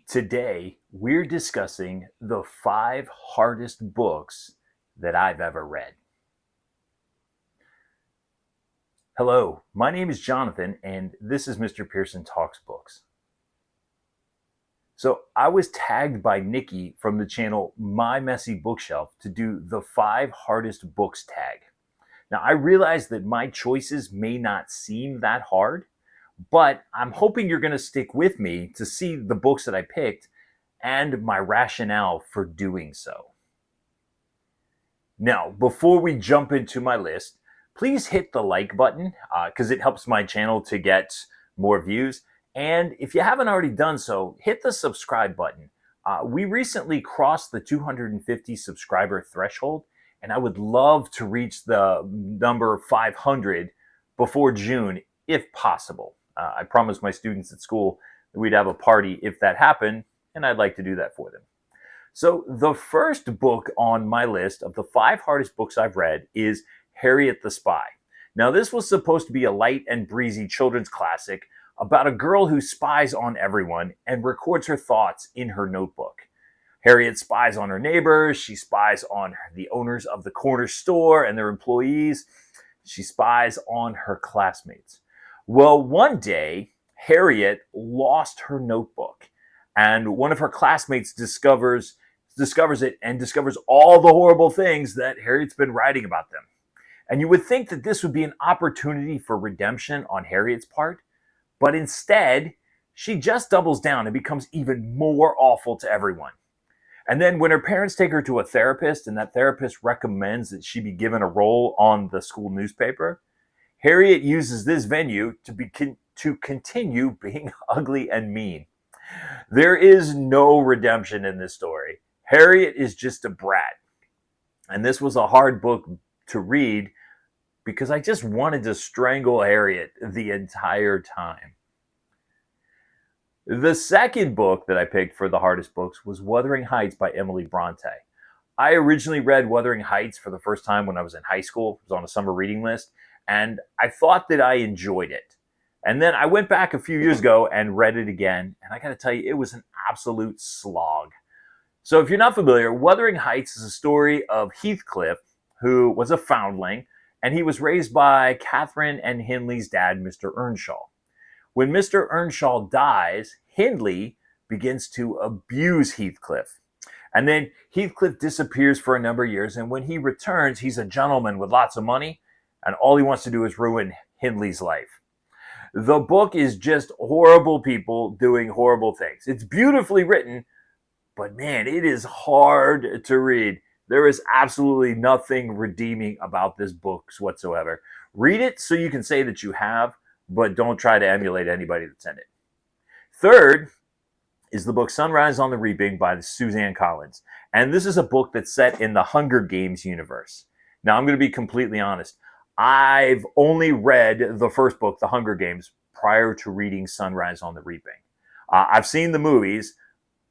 Today, we're discussing the 5 hardest books that I've ever read. Hello, my name is Jonathan, and this is Mr. Pearson Talks Books. So, I was tagged by Nicky from the channel My Messy Bookshelf to do the 5 hardest books tag. Now, I realize that my choices may not seem that hard, but I'm hoping you're going to stick with me to see the books that I picked and my rationale for doing so. Now, before we jump into my list, please hit the like button because it helps my channel to get more views. And if you haven't already done so, hit the subscribe button. We recently crossed the 250 subscriber threshold, and I would love to reach the number 500 before June, if possible. I promised my students at school that we'd have a party if that happened, and I'd like to do that for them. So the first book on my list of the 5 hardest books I've read is Harriet the Spy. Now, this was supposed to be a light and breezy children's classic about a girl who spies on everyone and records her thoughts in her notebook. Harriet spies on her neighbors. She spies on the owners of the corner store and their employees. She spies on her classmates. Well, one day, Harriet lost her notebook, and one of her classmates discovers it and discovers all the horrible things that Harriet's been writing about them. And you would think that this would be an opportunity for redemption on Harriet's part, but instead, she just doubles down and becomes even more awful to everyone. And then when her parents take her to a therapist and that therapist recommends that she be given a role on the school newspaper, Harriet uses this venue to continue being ugly and mean. There is no redemption in this story. Harriet is just a brat. And this was a hard book to read because I just wanted to strangle Harriet the entire time. The second book that I picked for the hardest books was Wuthering Heights by Emily Brontë. I originally read Wuthering Heights for the first time when I was in high school. It was on a summer reading list, and I thought that I enjoyed it. And then I went back a few years ago and read it again, and I got to tell you, it was an absolute slog. So if you're not familiar, Wuthering Heights is a story of Heathcliff, who was a foundling, and he was raised by Catherine and Hindley's dad, Mr. Earnshaw. When Mr. Earnshaw dies, Hindley begins to abuse Heathcliff. And then Heathcliff disappears for a number of years, and when he returns, he's a gentleman with lots of money, and all he wants to do is ruin Hindley's life. The book is just horrible people doing horrible things. It's beautifully written, but man, it is hard to read. There is absolutely nothing redeeming about this book whatsoever. Read it so you can say that you have, but don't try to emulate anybody that's in it. Third is the book Sunrise on the Reaping by Suzanne Collins. And this is a book that's set in the Hunger Games universe. Now, I'm going to be completely honest. I've only read the first book, The Hunger Games, prior to reading Sunrise on the Reaping. I've seen the movies,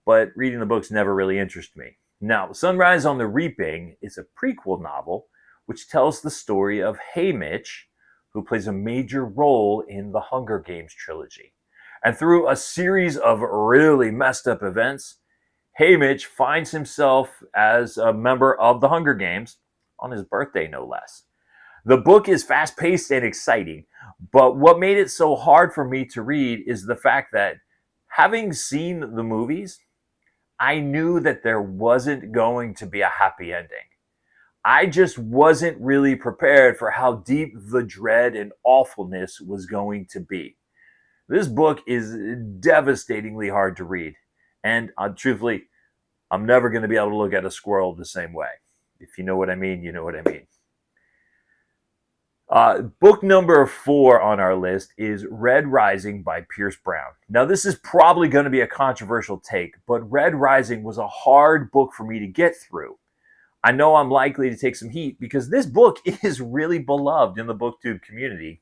but reading the books never really interested me. Now, Sunrise on the Reaping is a prequel novel which tells the story of Haymitch, who plays a major role in the Hunger Games trilogy. And through a series of really messed up events, Haymitch finds himself as a member of the Hunger Games on his birthday, no less. The book is fast-paced and exciting, but what made it so hard for me to read is the fact that having seen the movies, I knew that there wasn't going to be a happy ending. I just wasn't really prepared for how deep the dread and awfulness was going to be. This book is devastatingly hard to read, and truthfully, I'm never going to be able to look at a squirrel the same way. If you know what I mean, you know what I mean. Book number 4 on our list is Red Rising by Pierce Brown. Now, this is probably going to be a controversial take, but Red Rising was a hard book for me to get through. I know I'm likely to take some heat because this book is really beloved in the BookTube community,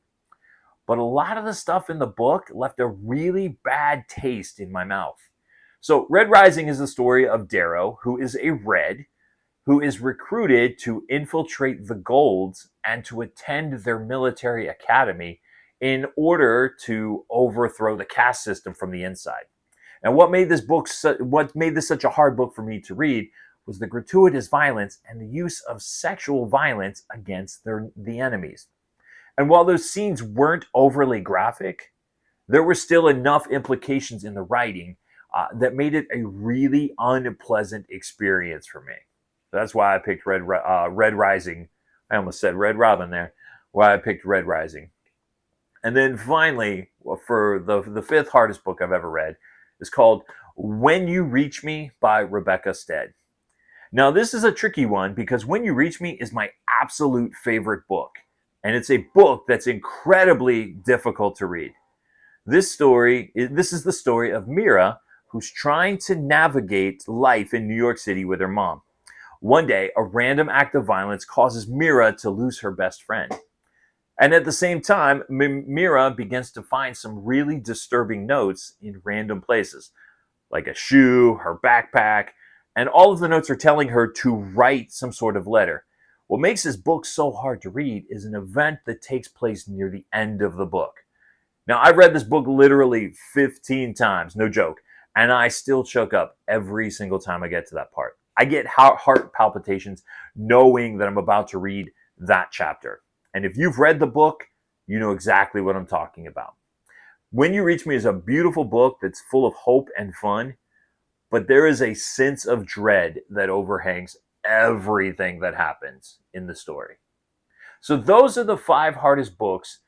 but a lot of the stuff in the book left a really bad taste in my mouth. So, Red Rising is the story of Darrow, who is a Red, who is recruited to infiltrate the Golds and to attend their military academy in order to overthrow the caste system from the inside. And what made this such a hard book for me to read was the gratuitous violence and the use of sexual violence against the enemies. And while those scenes weren't overly graphic, there were still enough implications in the writing that made it a really unpleasant experience for me. That's why I picked Red Rising. I almost said Red Robin there. Why I picked Red Rising. And then finally, for the fifth hardest book I've ever read, is called When You Reach Me by Rebecca Stead. Now, this is a tricky one because When You Reach Me is my absolute favorite book. And it's a book that's incredibly difficult to read. This is the story of Mira, who's trying to navigate life in New York City with her mom. One day, a random act of violence causes Mira to lose her best friend. And at the same time, Mira begins to find some really disturbing notes in random places, like a shoe, her backpack, and all of the notes are telling her to write some sort of letter. What makes this book so hard to read is an event that takes place near the end of the book. Now, I've read this book literally 15 times, no joke, and I still choke up every single time I get to that part. I get heart palpitations knowing that I'm about to read that chapter. And if you've read the book, you know exactly what I'm talking about. When You Reach Me is a beautiful book that's full of hope and fun, but there is a sense of dread that overhangs everything that happens in the story. So those are the 5 hardest books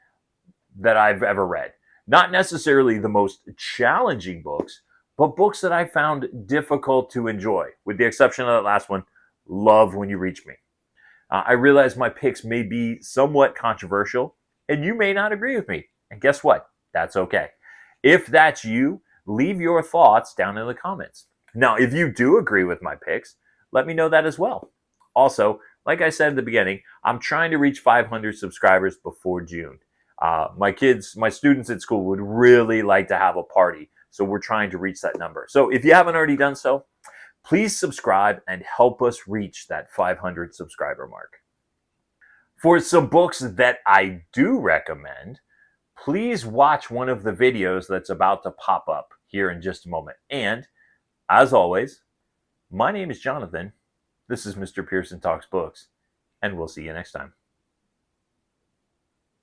that I've ever read. Not necessarily the most challenging books, but books that I found difficult to enjoy, with the exception of that last one, Love When You Reach Me. I realize my picks may be somewhat controversial, and you may not agree with me. And guess what? That's okay. If that's you, leave your thoughts down in the comments. Now, if you do agree with my picks, let me know that as well. Also, like I said at the beginning, I'm trying to reach 500 subscribers before June. My students at school would really like to have a party, so we're trying to reach that number. So if you haven't already done so, please subscribe and help us reach that 500 subscriber mark. For some books that I do recommend, please watch one of the videos that's about to pop up here in just a moment. And as always, my name is Jonathan. This is Mr. Pearson Talks Books, and we'll see you next time.